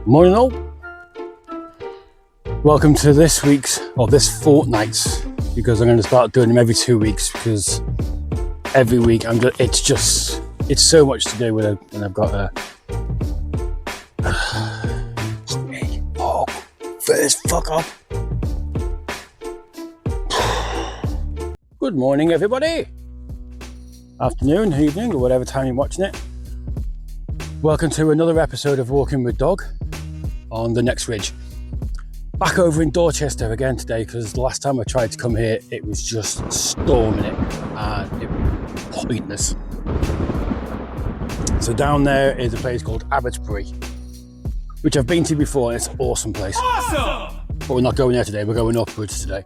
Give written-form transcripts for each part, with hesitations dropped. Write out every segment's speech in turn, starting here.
Morning all. Welcome to this week's, or this fortnight's, because I'm going to start doing them every 2 weeks, because every week it's so much to do with it, and I've got a first fuck off. Good morning everybody, afternoon, evening, or whatever time you're watching it. Welcome to another episode of Walking with Dog on the next ridge. Back over in Dorchester again today, because the last time I tried to come here it was just storming it and it was pointless. So down there is a place called Abbotsbury, which I've been to before, and it's an awesome place. Awesome! But we're not going there today, we're going upwards today.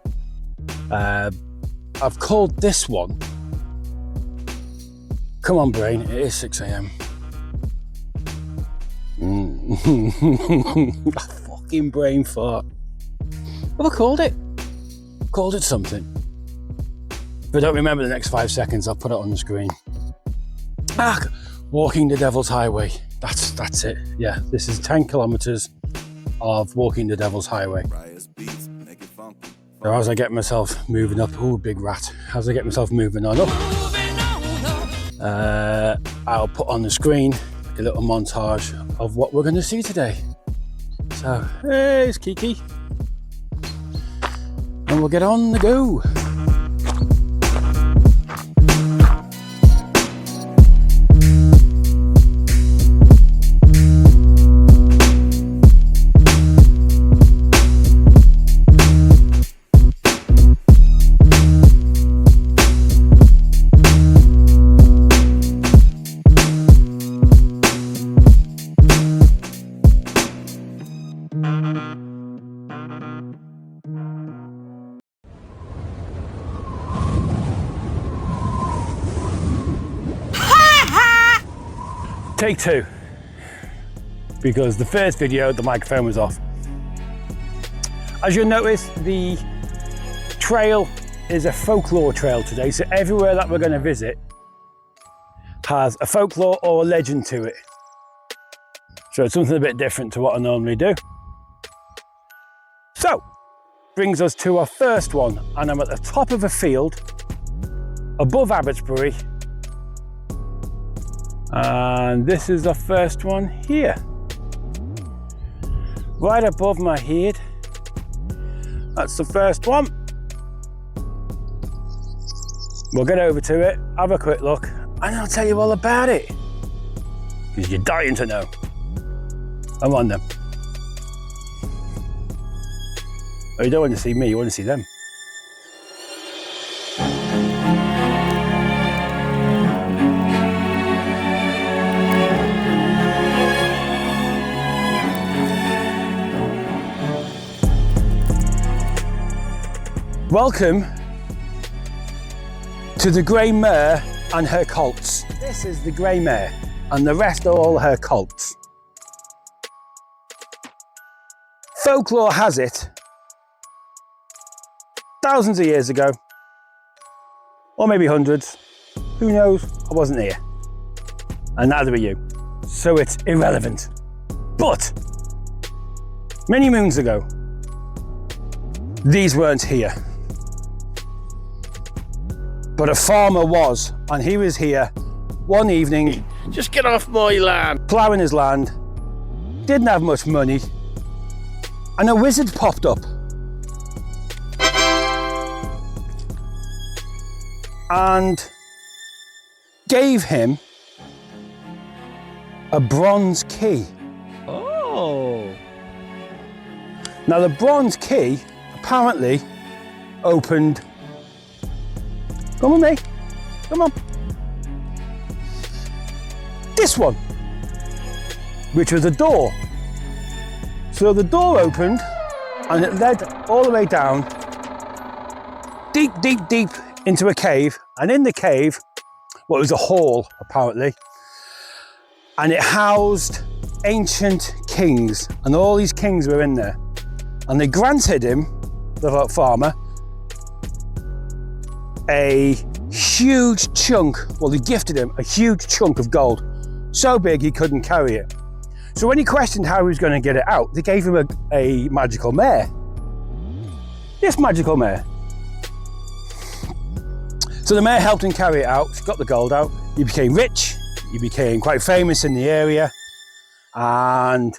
I've called this one, come on brain, it is 6 a.m. Fucking brain fart. What have I called it? Called it something. If I don't remember the next 5 seconds, I'll put it on the screen. Walking the Devil's Highway. That's it. Yeah, this is 10 kilometers of walking the Devil's Highway. So as I get myself moving up, oh big rat, as I get myself moving on up, I'll put on the screen a little montage of what we're going to see today. So, hey, it's Kiki. And we'll get on the go. Take two, because the first video the microphone was off. As you'll notice, the trail is a folklore trail today, so everywhere that we're going to visit has a folklore or a legend to it. So it's something a bit different to what I normally do. So, brings us to our first one, and I'm at the top of a field above Abbotsbury. And this is the first one here, right above my head. That's the first one. We'll get over to it, have a quick look, and I'll tell you all about it, because you're dying to know. I'm on them. Oh, you don't want to see me, you want to see them. Welcome to the grey mare and her colts. This is the grey mare, and the rest are all her colts. Folklore has it, thousands of years ago, or maybe hundreds, who knows, I wasn't here, and neither were you, so it's irrelevant. But, many moons ago, these weren't here. But a farmer was, and he was here one evening. Just get off my land. Ploughing his land, didn't have much money, and a wizard popped up. And gave him a bronze key. Oh. Now the bronze key apparently opened. Come on, mate. Come on. This one, which was a door. So the door opened and it led all the way down, deep, deep, deep into a cave. And in the cave, well, it was a hall, apparently. And it housed ancient kings. And all these kings were in there. And they granted him, the farmer, a huge chunk, well, they gifted him a huge chunk of gold, so big he couldn't carry it. So when he questioned how he was going to get it out, they gave him a magical mare. This magical mare. So the mare helped him carry it out. She got the gold out. He became rich. He became quite famous in the area. And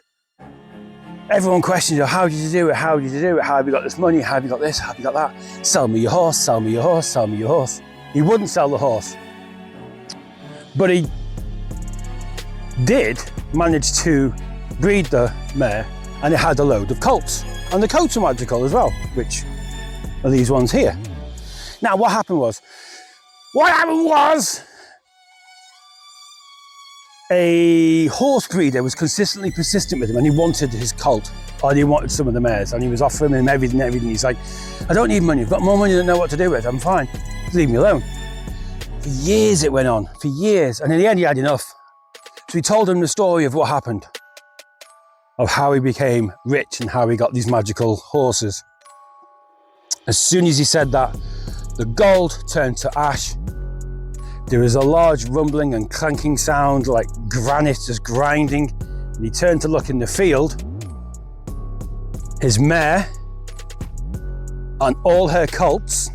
everyone questioned, how did you do it? How did you do it? How have you got this money? How have you got this? How have you got that? Sell me your horse, sell me your horse, sell me your horse. He wouldn't sell the horse. But he did manage to breed the mare, and it had a load of colts. And the colts are magical as well, which are these ones here. Now, what happened was a horse breeder was consistently persistent with him, and he wanted his colt, or he wanted some of the mares, and he was offering him everything. He's like, I don't need money, I've got more money than I know what to do with, I'm fine, leave me alone. For years it went on, for years, and in the end he had enough. So he told him the story of what happened, of how he became rich and how he got these magical horses. As soon as he said that, the gold turned to ash. There was a large rumbling and clanking sound like granite just grinding. And he turned to look in the field. His mare and all her colts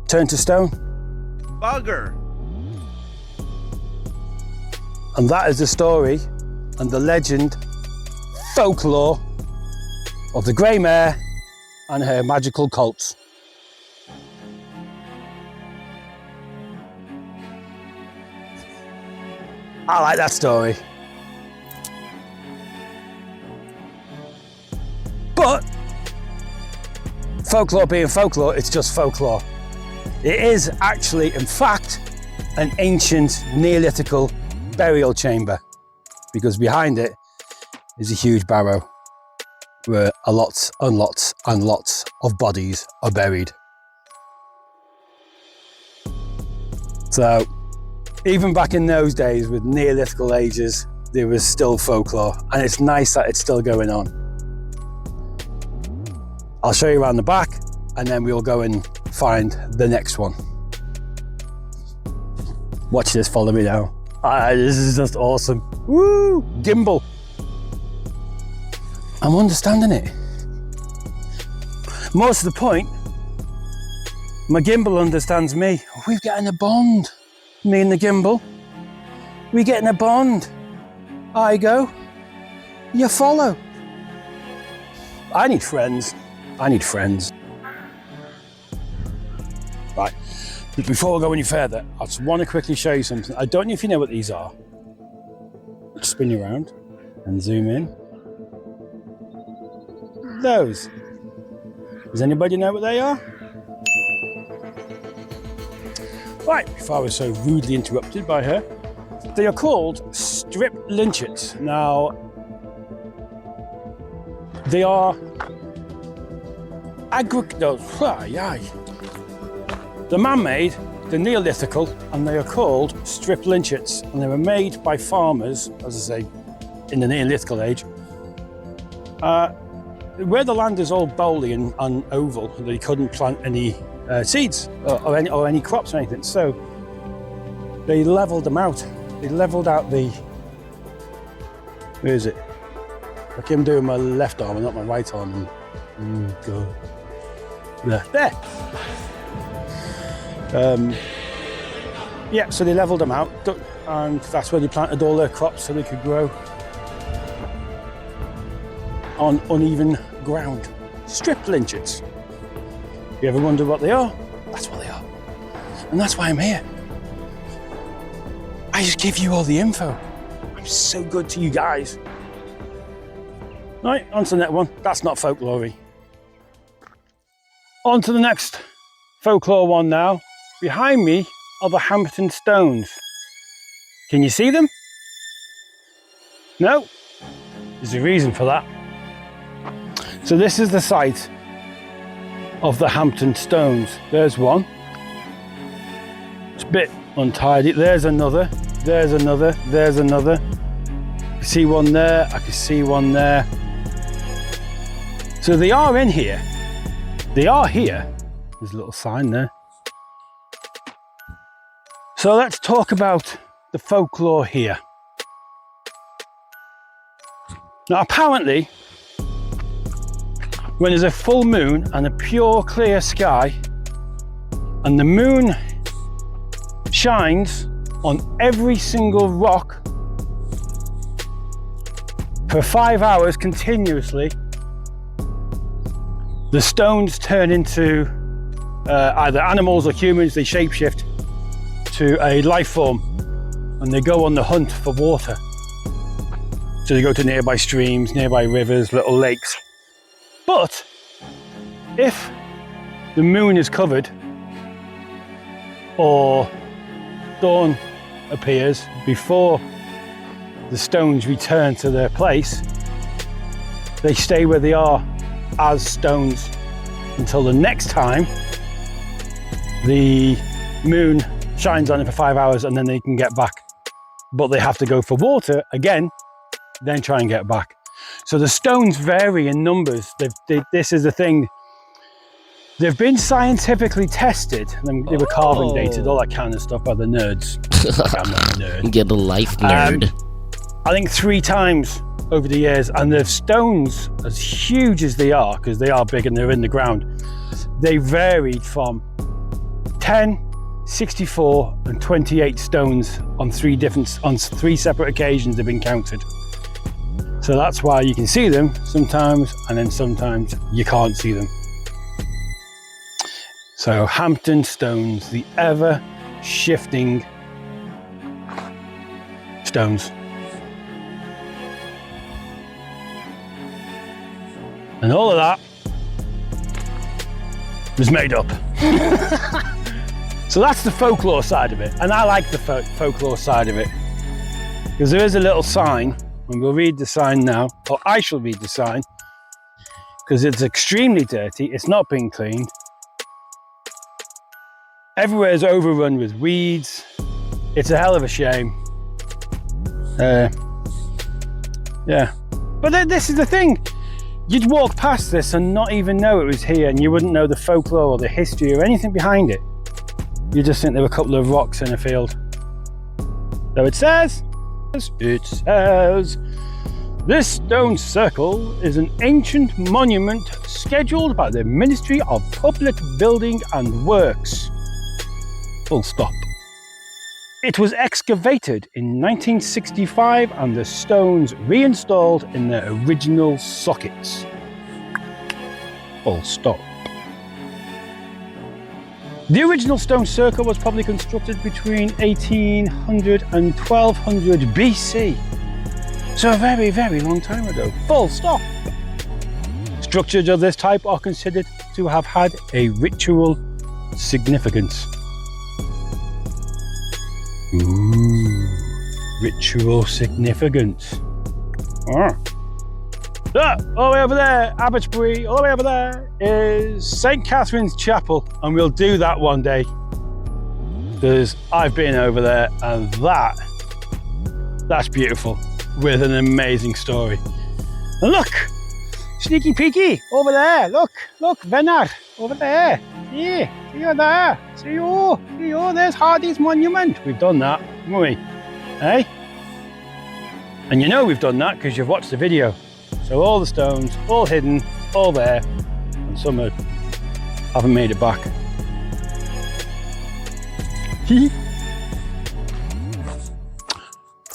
turned to stone. Bugger. And that is the story and the legend, folklore of the grey mare and her magical colts. I like that story. But folklore being folklore, it's just folklore. It is actually, in fact, an ancient Neolithical burial chamber, because behind it is a huge barrow where lots and lots and lots of bodies are buried. So even back in those days with Neolithical ages, there was still folklore, and it's nice that it's still going on. I'll show you around the back, and then we'll go and find the next one. Watch this, follow me now. This is just awesome. Woo! Gimbal. I'm understanding it. Most of the point, my gimbal understands me. We're getting a bond. Me and the gimbal. We're getting a bond. I go, you follow. I need friends. I need friends. Right, but before I go any further, I just want to quickly show you something. I don't know if you know what these are. Just spin you around and zoom in. Those. Does anybody know what they are? Right, before I was so rudely interrupted by her, they are called strip lynchets. Now, they are the man-made, the Neolithical, and they are called strip lynchets, and they were made by farmers, as I say, in the Neolithical age. Where the land is all bowly and oval, they couldn't plant any seeds or any crops or anything, so they leveled them out. They leveled out the, where is it? Like I'm doing my left arm and not my right arm. God. There. Yeah, so they leveled them out, and that's where they planted all their crops so they could grow on uneven ground. Strip lynchets. If you ever wonder what they are, that's what they are. And that's why I'm here. I just give you all the info. I'm so good to you guys. Right, on to the next one. That's not folklore-y. On to the next folklore one now. Behind me are the Hampton Stones. Can you see them? No? There's a reason for that. So this is the site of the Hampton Stones. There's one. It's a bit untidy. There's another. There's another. There's another. I can see one there. I can see one there. So they are in here. They are here. There's a little sign there. So let's talk about the folklore here. Now apparently, when there's a full moon and a pure clear sky, and the moon shines on every single rock for 5 hours continuously, the stones turn into either animals or humans. They shapeshift to a life form and they go on the hunt for water. So they go to nearby streams, nearby rivers, little lakes. But if the moon is covered or dawn appears before the stones return to their place, they stay where they are as stones until the next time the moon shines on it for 5 hours, and then they can get back. But they have to go for water again, then try and get back. So the stones vary in numbers. This is the thing. They've been scientifically tested. They were carbon dated, all that kind of stuff by the nerds. I'm not a nerd. Get the life nerd. I think 3 times over the years, and the stones, as huge as they are, because they are big and they're in the ground, they varied from 10, 64 and 28 stones on 3 separate occasions they've been counted. So that's why you can see them sometimes, and then sometimes you can't see them. So Hampton stones, the ever shifting stones. And all of that was made up. So that's the folklore side of it. And I like the folklore side of it, because there is a little sign, and we'll read the sign now, or I shall read the sign, because it's extremely dirty. It's not being cleaned. Everywhere is overrun with weeds. It's a hell of a shame. Yeah. But this is the thing. You'd walk past this and not even know it was here, and you wouldn't know the folklore or the history or anything behind it. You just think there were a couple of rocks in a field. So it says, this stone circle is an ancient monument scheduled by the Ministry of Public Building and Works. Full stop. It was excavated in 1965 and the stones reinstalled in their original sockets. Full stop. The original stone circle was probably constructed between 1800 and 1200 BC. So a very, very long time ago. Full stop. Structures of this type are considered to have had a ritual significance. Ooh, ritual significance. So, all the way over there, Abbotsbury, all the way over there is St. Catherine's Chapel, and we'll do that one day, because I've been over there, and that's beautiful, with an amazing story. And look, sneaky peeky, over there, look, Venner, over there. Yeah, see you there. See you, there's Hardy's Monument. We've done that, haven't we? Hey? And you know we've done that because you've watched the video. So all the stones, all hidden, all there, and some haven't made it back.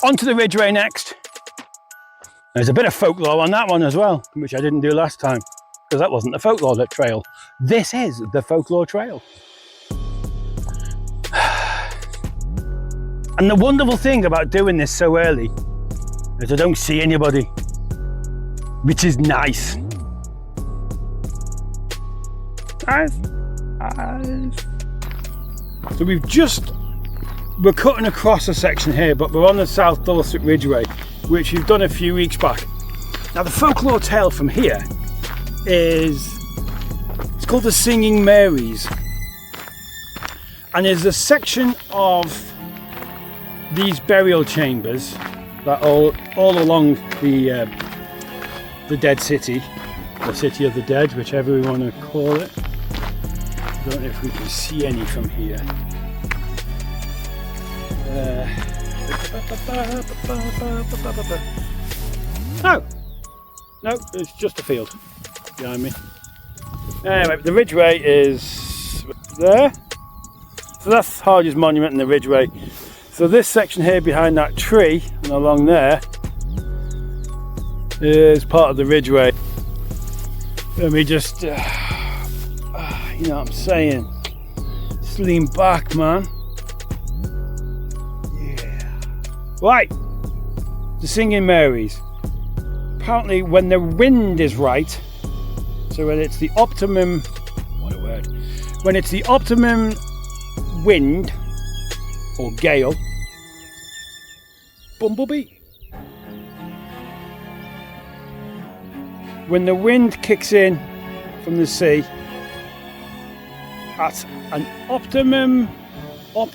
On to the Ridgeway next. There's a bit of folklore on that one as well, which I didn't do last time, because that wasn't the Folklore Trail. This is the Folklore Trail. And the wonderful thing about doing this so early is I don't see anybody, which is nice. So we're cutting across a section here, but we're on the South Dorset Ridgeway, which we've done a few weeks back. Now the Folklore Trail from here it's called the Singing Marys, and there's a section of these burial chambers that all along the dead city, the city of the dead, whichever we want to call it. I don't know if we can see any from here. Oh, No, it's just a field behind me. Anyway, the Ridgeway is there. So that's Hardy's Monument and the Ridgeway. So this section here behind that tree and along there is part of the Ridgeway. Let me just, you know what I'm saying? Just lean back, man. Yeah. Right, the Singing Marys. Apparently when the wind is right, so when it's the optimum, what a word, when it's the optimum wind or gale, bumblebee. When the wind kicks in from the sea at an optimum, what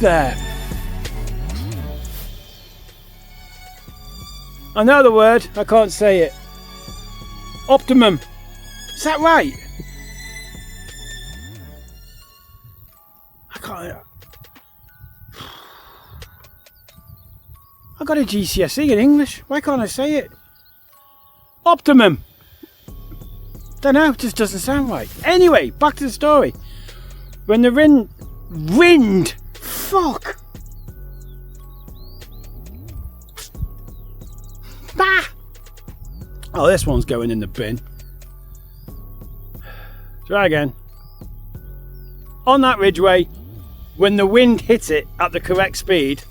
the? I know the word, I can't say it. Optimum. Is that right? I can't. I got a GCSE in English. Why can't I say it? Optimum. Don't know, it just doesn't sound right. Anyway, back to the story. When the wind, fuck. Ah. Oh, this one's going in the bin. Try again. On that Ridgeway, when the wind hits it at the correct speed.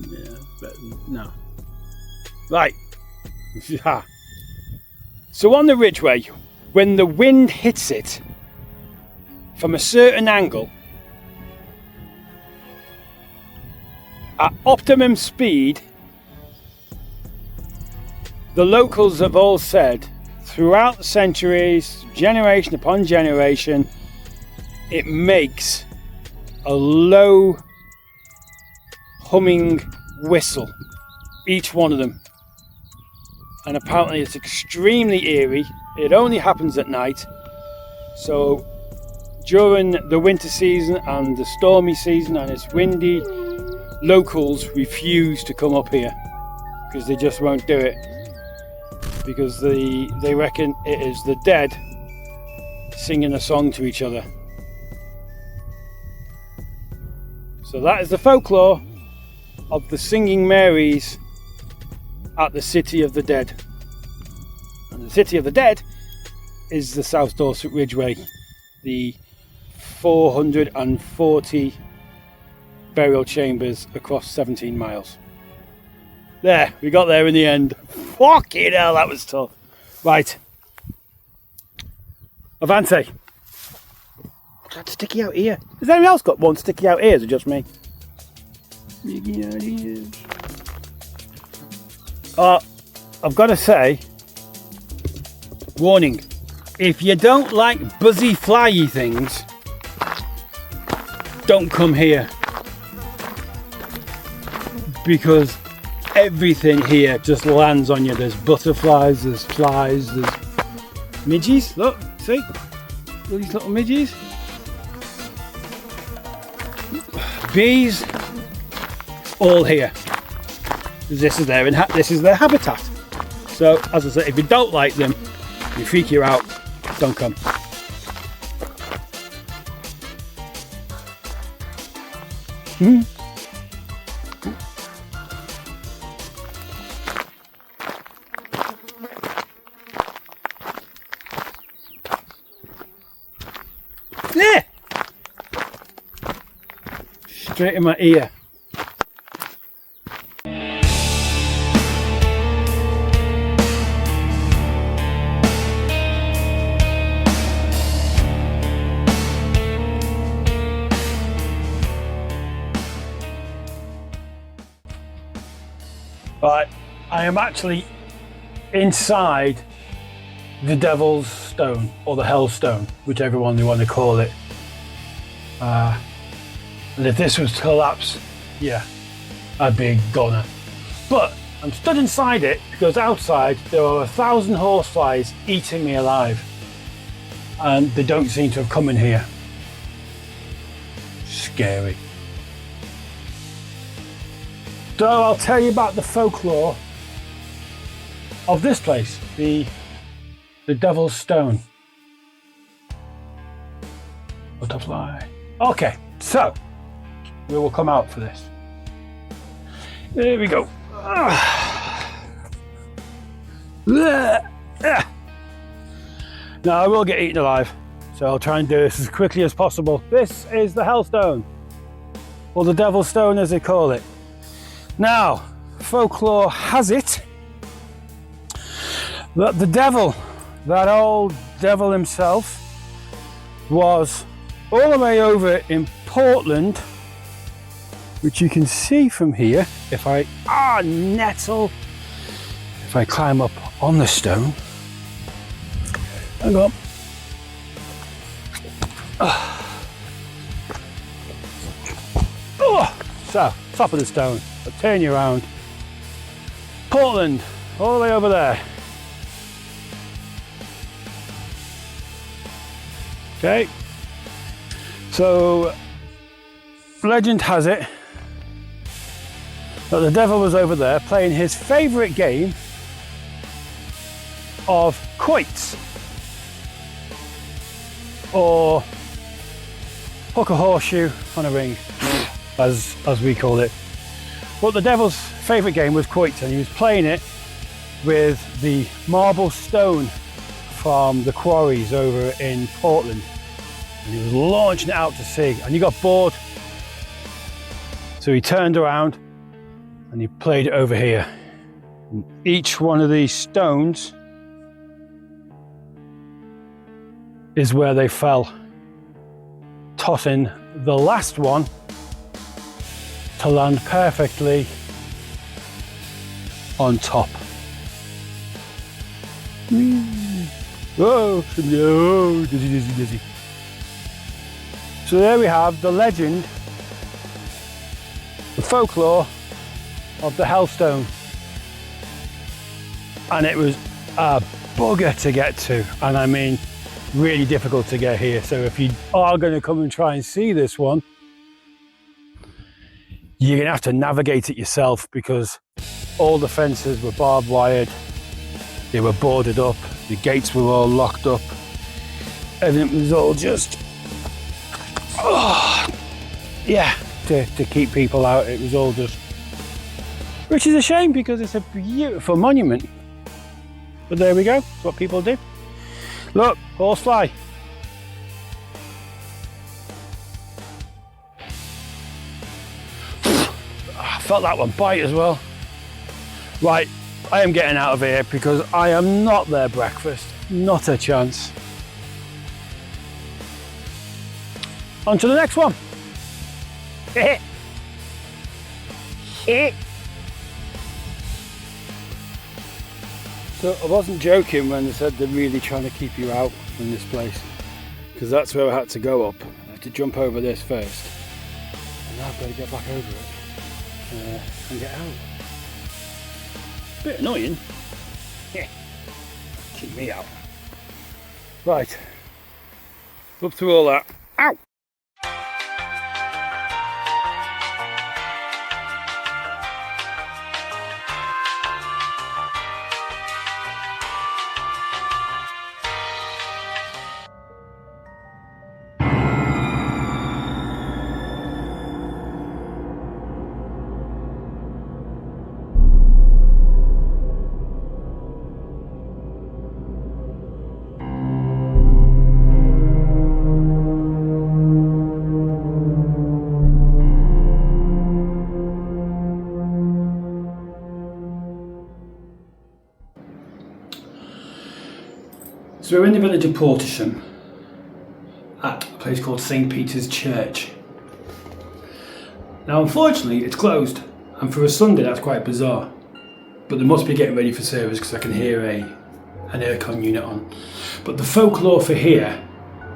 Yeah, but no. Right. So on the Ridgeway, when the wind hits it from a certain angle at optimum speed, the locals have all said throughout the centuries, generation upon generation, it makes a low humming whistle, each one of them. And apparently it's extremely eerie. It only happens at night. So during the winter season and the stormy season and it's windy, locals refuse to come up here because they just won't do it, because they reckon it is the dead singing a song to each other. So that is the folklore of the Singing Marys at the City of the Dead. And the City of the Dead is the South Dorset Ridgeway, the 440 burial chambers across 17 miles. There, we got there in the end. Fucking hell, that was tough. Right. Avante. Got sticky out ear. Has anyone else got one sticky out ears or just me? Sticky out ears. I've got to say, warning, if you don't like buzzy flyy things, don't come here, because everything here just lands on you. There's butterflies, there's flies, there's midges. Look, see? All these little midges. Bees, all here. This is their habitat. So, as I said, if you don't like them, they freak you out, don't come. There! Straight in my ear. Right, I am actually inside the Devil's Stone, or the Hell Stone, whichever one you want to call it. And if this was to collapse, yeah, I'd be a goner. But I'm stood inside it because outside there are 1,000 horseflies eating me alive, and they don't seem to have come in here. scary. So I'll tell you about the folklore of this place, the Devil's Stone. Butterfly. Okay, so we will come out for this. There we go. Now I will get eaten alive, so I'll try and do this as quickly as possible. This is the Hellstone, or the Devil's Stone as they call it. Now, folklore has it that the devil, that old devil himself, was all the way over in Portland, which you can see from here. If I nettle, if I climb up on the stone, hang on. So top of the stone. I'll turn you around. Portland, all the way over there. Okay. So legend has it that the devil was over there playing his favourite game of quoits, or hook a horseshoe on a ring, as we call it. But the devil's favourite game was quoits, and he was playing it with the marble stone from the quarries over in Portland, and he was launching it out to sea, and he got bored, so he turned around and he played it over here. And each one of these stones is where they fell, tossing the last one to land perfectly on top. Oh, dizzy. So there we have the legend, the folklore of the Hellstone. And it was a bugger to get to, and I mean really difficult to get here. So if you are going to come and try and see this one, you're going to have to navigate it yourself, because all the fences were barbed wired, they were boarded up, the gates were all locked up, everything was all just to keep people out. It was all just, which is a shame because it's a beautiful monument, but there we go, it's what people do. Look, horsefly. I felt that one bite as well. Right, I am getting out of here because I am not their breakfast, not a chance. On to the next one. So I wasn't joking when they said they're really trying to keep you out from this place, because that's where I had to go up. I had to jump over this first, and now I've got to get back over it and get out. Bit annoying. Keep me out. Right, up through all that. Ow! So we're in the village of Portisham at a place called St. Peter's Church. Now unfortunately it's closed, and for a Sunday that's quite bizarre, but they must be getting ready for service because I can hear an aircon unit on. But the folklore for here,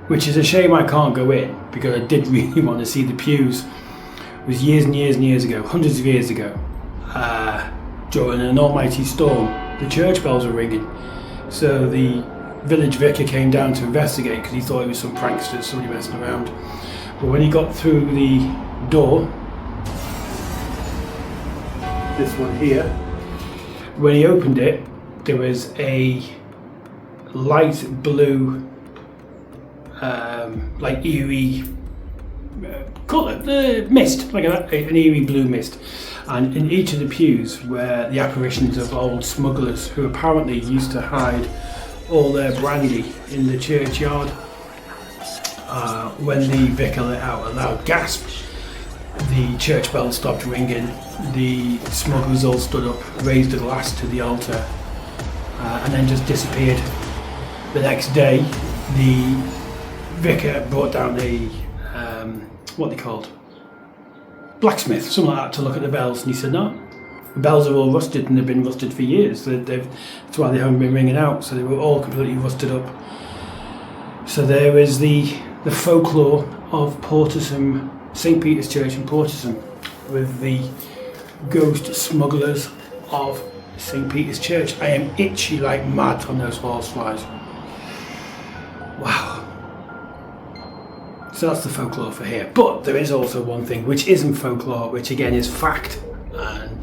which is a shame I can't go in because I did really want to see the pews, was years and years and years ago, hundreds of years ago, during an almighty storm, the church bells were ringing. So the village vicar came down to investigate because he thought it was some pranksters, somebody messing around. But when he got through the door, this one here, when he opened it, there was a light blue, like eerie colour, mist, like an eerie blue mist. And in each of the pews were the apparitions of old smugglers who apparently used to hide all their brandy in the churchyard. When the vicar let out a loud gasp, the church bell stopped ringing, the smugglers all stood up, raised a glass to the altar, and then just disappeared. The next day, the vicar brought down a, what they called? Blacksmith, something like that, to look at the bells, and he said, no, the bells are all rusted and they've been rusted for years. That's why they haven't been ringing out, so they were all completely rusted up. So there is the folklore of Portishead, St. Peter's Church in Portishead, with the ghost smugglers of St. Peter's Church. I am itchy like mad on those horseflies. Wow. So that's the folklore for here. But there is also one thing which isn't folklore, which again is fact. And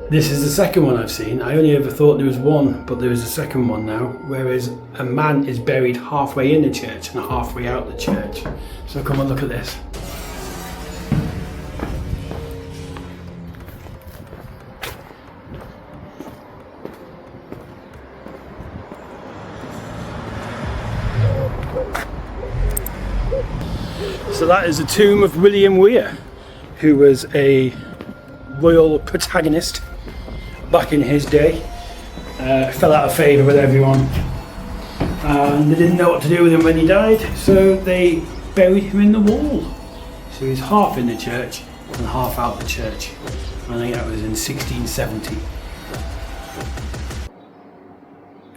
this is the second one I've seen. I only ever thought there was one, but there is a second one now, whereas a man is buried halfway in the church and halfway out the church. So come and look at this. So that is the tomb of William Weir, who was a royal protagonist back in his day. Fell out of favour with everyone, and they didn't know what to do with him when he died, so they buried him in the wall. So he's half in the church and half out the church. I think that was in 1670.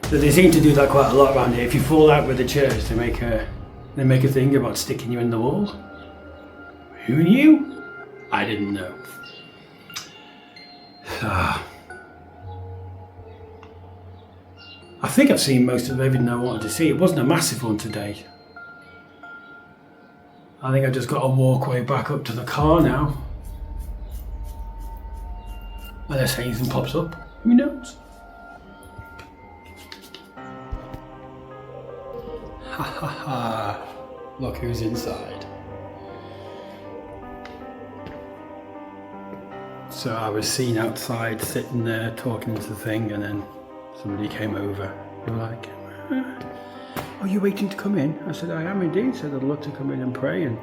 So they seem to do that quite a lot around here. If you fall out with the church, they make a thing about sticking you in the wall. Who knew? I didn't know. I think I've seen most of everything I wanted to see. It wasn't a massive one today. I think I just got to walk way back up to the car now. Unless anything pops up. Who knows? Ha ha ha. Look who's inside. So I was seen outside sitting there talking to the thing, and then somebody came over. They were like, are you waiting to come in? I said, I am indeed. Said I'd love to come in and pray and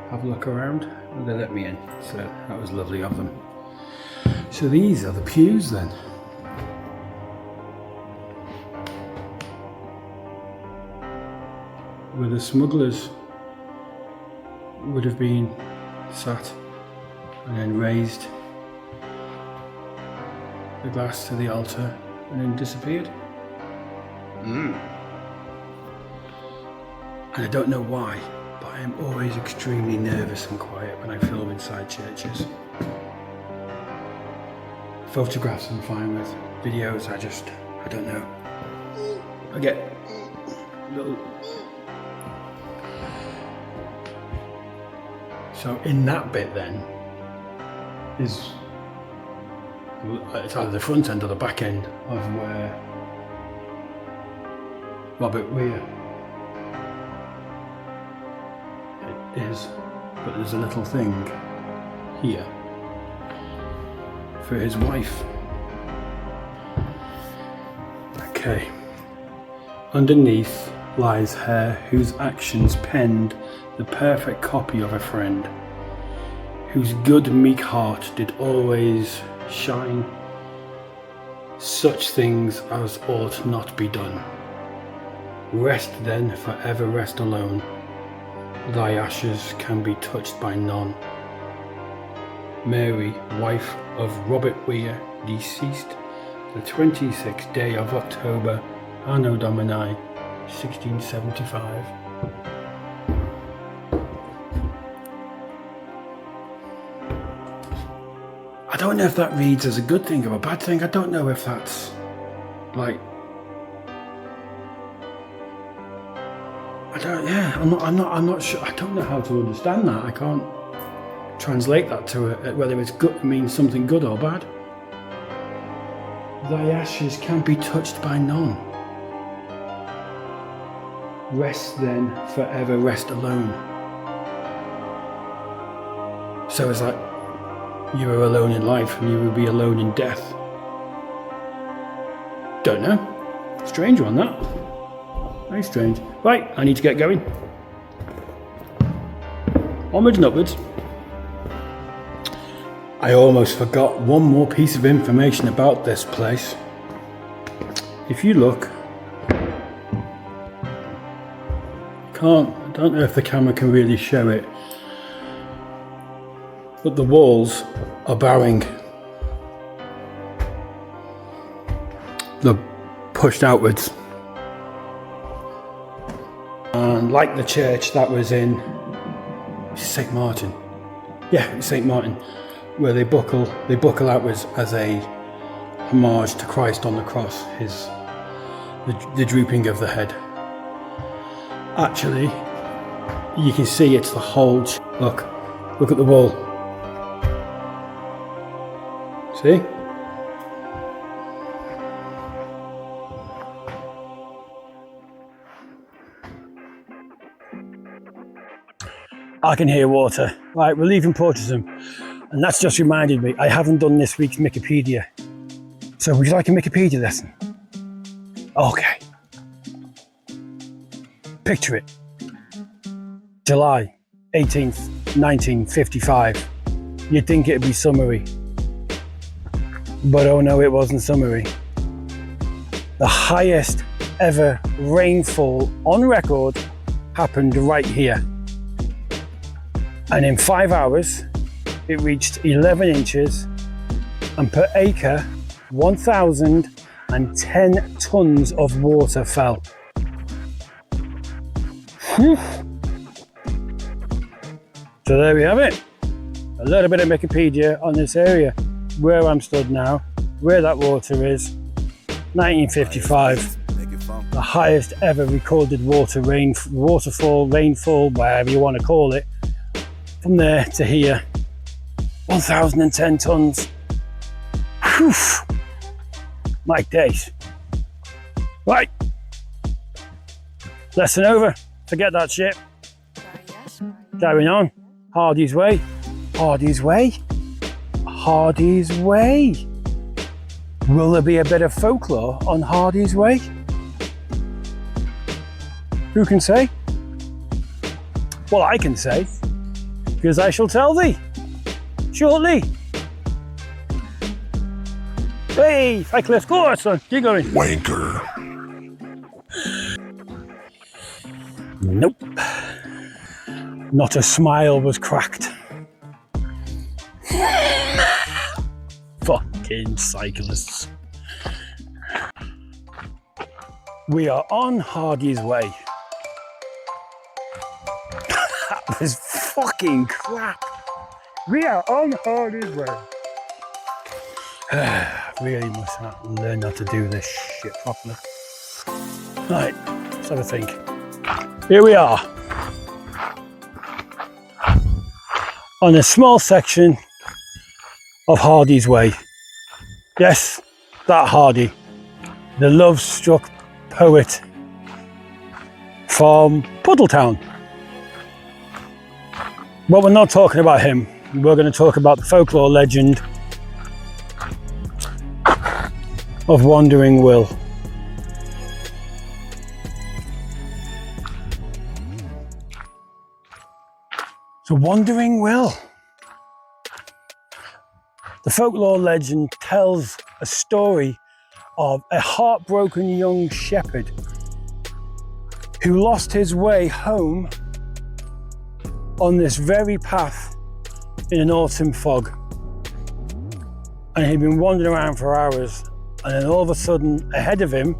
have a look around. And they let me in. So that was lovely of them. So these are the pews then. Where the smugglers would have been sat and then raised the glass to the altar and then disappeared. And I don't know why, but I am always extremely nervous and quiet when I film inside churches. Photographs I'm fine with, videos I don't know. I get little... So in that bit then is, it's either the front end or the back end of where Robert Weir is, but there's a little thing here for his wife. Okay. Underneath lies her whose actions penned the perfect copy of a friend, whose good meek heart did always shine such things as ought not be done. Rest then, forever rest alone, thy ashes can be touched by none. Mary, wife of Robert Weir, deceased the 26th day of October, Anno Domini 1675. I don't know if that reads as a good thing or a bad thing. I don't know if that's like I'm not sure. I don't know how to understand that. I can't translate that to whether it's good, means something good or bad. Thy ashes can be touched by none. Rest then, forever rest alone. So it's like you are alone in life and you will be alone in death. Don't know. Strange one, that. Very strange. Right, I need to get going. Onwards and upwards. I almost forgot one more piece of information about this place. If you look, I don't know if the camera can really show it, but the walls are bowing. They're pushed outwards. And like the church that was in St. Martin. Yeah, it's St. Martin, where they buckle outwards as a homage to Christ on the cross, the drooping of the head. Actually, you can see it's the whole. Look at the wall. See? I can hear water. Right, we're leaving Portishead, and that's just reminded me I haven't done this week's Wikipedia. So would you like a Wikipedia lesson? Okay. Picture it. July 18th, 1955. You'd think it'd be summery. But oh no, it wasn't summery. The highest ever rainfall on record happened right here. And in 5 hours, it reached 11 inches, and per acre, 1,010 tons of water fell. Whew. So there we have it. A little bit of Wikipedia on this area, where I'm stood now, where that water is. 1955, the highest ever recorded waterfall, rainfall, whatever you want to call it. From there to here, 1,010 tons. Whew. My days. Right. Lesson over. Forget that shit. Carrying on. Hardy's Way. Hardy's Way. Hardy's Way. Will there be a bit of folklore on Hardy's Way? Who can say? Well, I can say, because I shall tell thee shortly. Hey, hi Cliff, go on son, keep going. Wanker. Nope. Not a smile was cracked. Fucking cyclists. We are on Hardy's Way. That was fucking crap. We are on Hardy's Way. Really must learn how to do this shit properly. Right, let's have a think. Here we are. On a small section of Hardy's Way. Yes, that Hardy. The love-struck poet from Puddletown. But we're not talking about him. We're going to talk about the folklore legend of Wandering Will. So Wandering Will. The folklore legend tells a story of a heartbroken young shepherd who lost his way home on this very path in an autumn fog. And he'd been wandering around for hours, and then all of a sudden, ahead of him,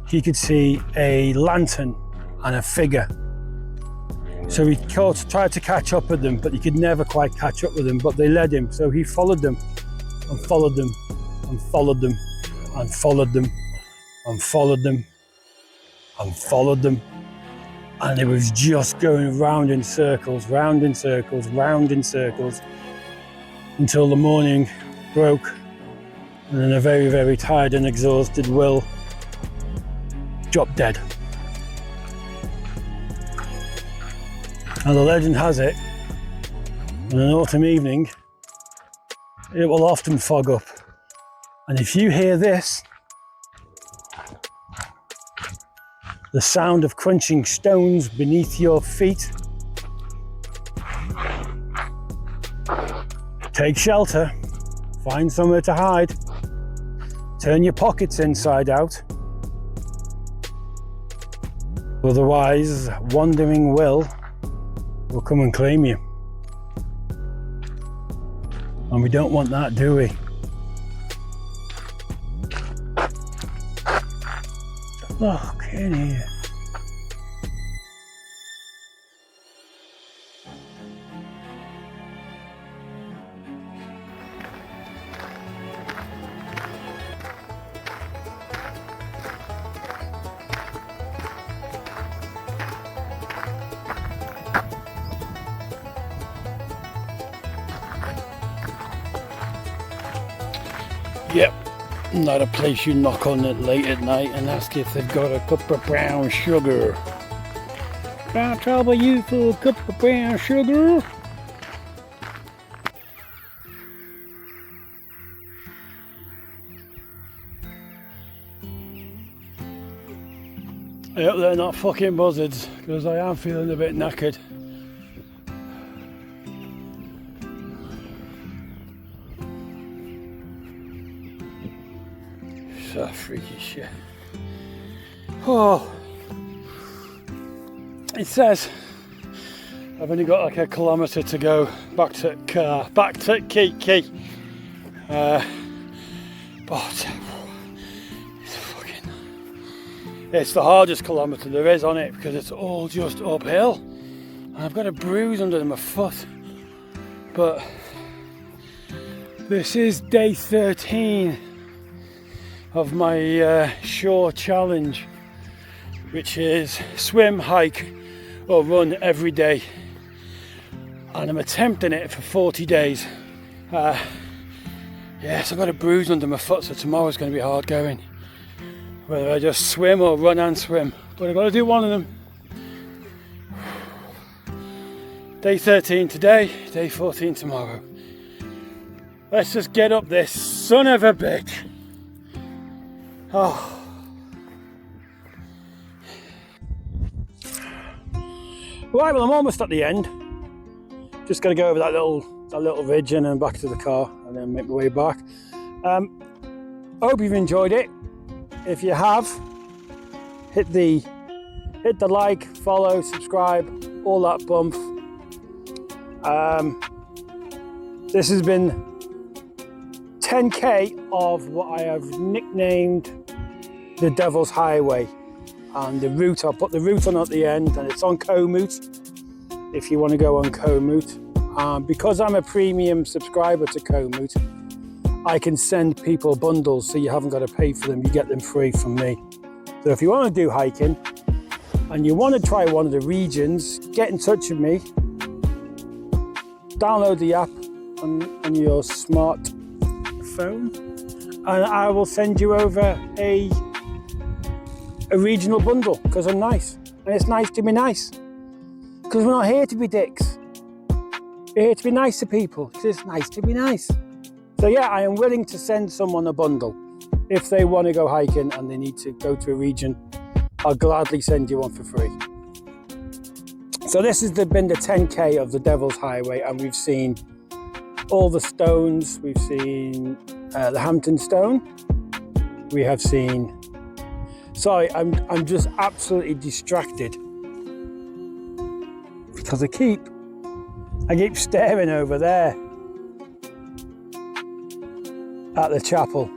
he could see a lantern and a figure. So he tried to catch up with them, but he could never quite catch up with them, but they led him. So he followed them and followed them and followed them and followed them and followed them and followed them And it was just going round in circles, round in circles, round in circles, until the morning broke. And then a very, very tired and exhausted Will dropped dead. And the legend has it, on an autumn evening, it will often fog up. And if you hear this, the sound of crunching stones beneath your feet, take shelter, find somewhere to hide, turn your pockets inside out. Otherwise, wandering Will come and claim you. And we don't want that, do we? Look in here. Yep, not a place you knock on it late at night and ask if they've got a cup of brown sugar. Can I trouble you for a cup of brown sugar? Yep, they're not fucking buzzards, because I am feeling a bit knackered. So freaky shit. Oh, it says I've only got like a kilometre to go back to Kiki. But it's the hardest kilometre there is on it, because it's all just uphill. And I've got a bruise under my foot. But this is day 13 of my shore challenge, which is swim, hike or run every day, and I'm attempting it for 40 days. Yes, I've got a bruise under my foot, so tomorrow's going to be hard going, whether I just swim or run and swim, but I've got to do one of them. Day 13 today, day 14 tomorrow. Let's just get up this son of a bitch. Oh. Right, well, I'm almost at the end. Just got to go over that little ridge and then back to the car and then make my way back. I hope you've enjoyed it. If you have, hit the like, follow, subscribe, all that bump. This has been 10k of what I have nicknamed the Devil's Highway, and the route, I'll put the route on at the end, and it's on Komoot if you want to go on Komoot. Because I'm a premium subscriber to Komoot, I can send people bundles, so you haven't got to pay for them, you get them free from me. So if you want to do hiking and you want to try one of the regions, get in touch with me, download the app on your smart phone, and I will send you over a regional bundle, because I'm nice, and it's nice to be nice, because we're not here to be dicks, we're here to be nice to people, because it's nice to be nice. So yeah, I am willing to send someone a bundle if they want to go hiking and they need to go to a region. I'll gladly send you one for free. So this has been the 10k of the Devil's Highway, and we've seen all the stones. We've seen the Hampton Stone. We have seen. Sorry, I'm just absolutely distracted because I keep staring over there at the chapel.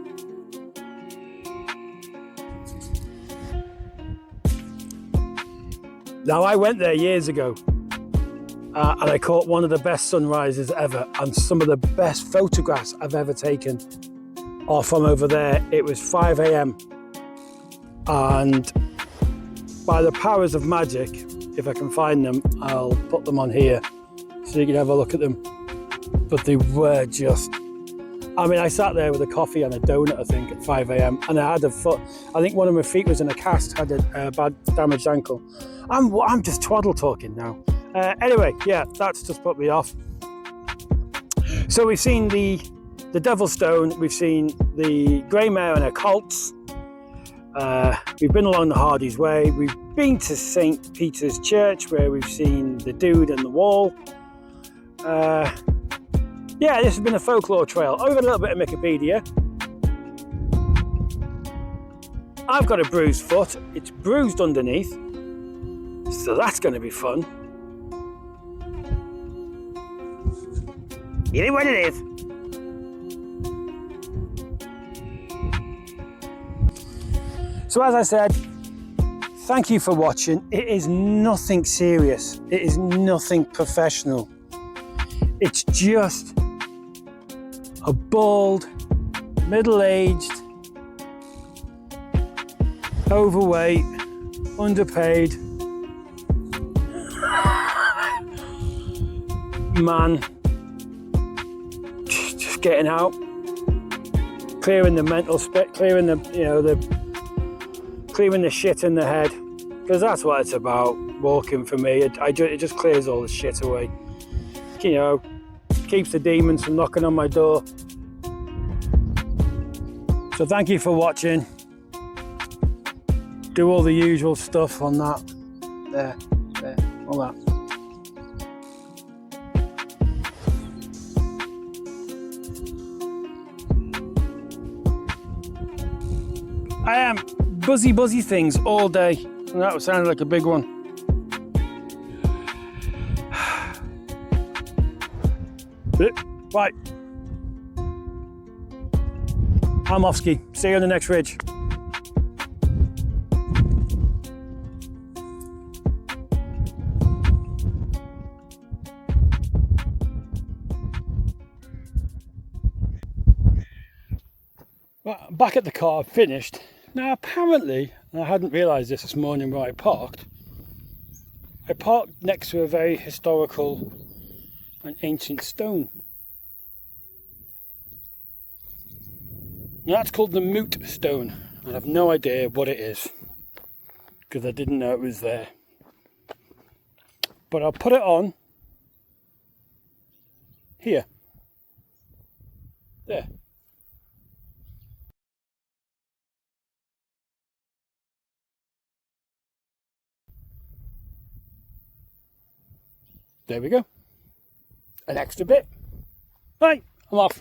Now, I went there years ago and I caught one of the best sunrises ever, and some of the best photographs I've ever taken are from over there. It was 5 a.m. and by the powers of magic, if I can find them, I'll put them on here so you can have a look at them. But they were just, I mean, I sat there with a coffee and a donut, I think, at 5 a.m. and I had a foot, I think one of my feet was in a cast, had a bad damaged ankle. I'm just twaddle talking now. Anyway, yeah, that's just put me off. So we've seen the Devil's Stone, we've seen the Grey Mare and her colts. We've been along the Hardy's Way. We've been to St. Peter's Church where we've seen the dude and the wall. Yeah, this has been a folklore trail. I've got a little bit of Wikipedia. I've got a bruised foot. It's bruised underneath. So that's going to be fun. It is what it is. So as I said, thank you for watching. It is nothing serious. It is nothing professional. It's just a bald, middle-aged, overweight, underpaid man just getting out, clearing the mental spit, clearing the, you know, clearing the shit in the head, because that's what it's about, walking for me. It just clears all the shit away, you know, keeps the demons from knocking on my door. So thank you for watching. Do all the usual stuff on that, there, all that. I am buzzy things all day, and that sounded like a big one. Right, I'm off ski. See you on the next ridge. Well, back at the car, finished. Now apparently, and I hadn't realised this morning where I parked next to a very historical and ancient stone. Now that's called the Moot Stone, and I have no idea what it is, because I didn't know it was there. But I'll put it on here. There. There we go. An extra bit. Right, I'm off.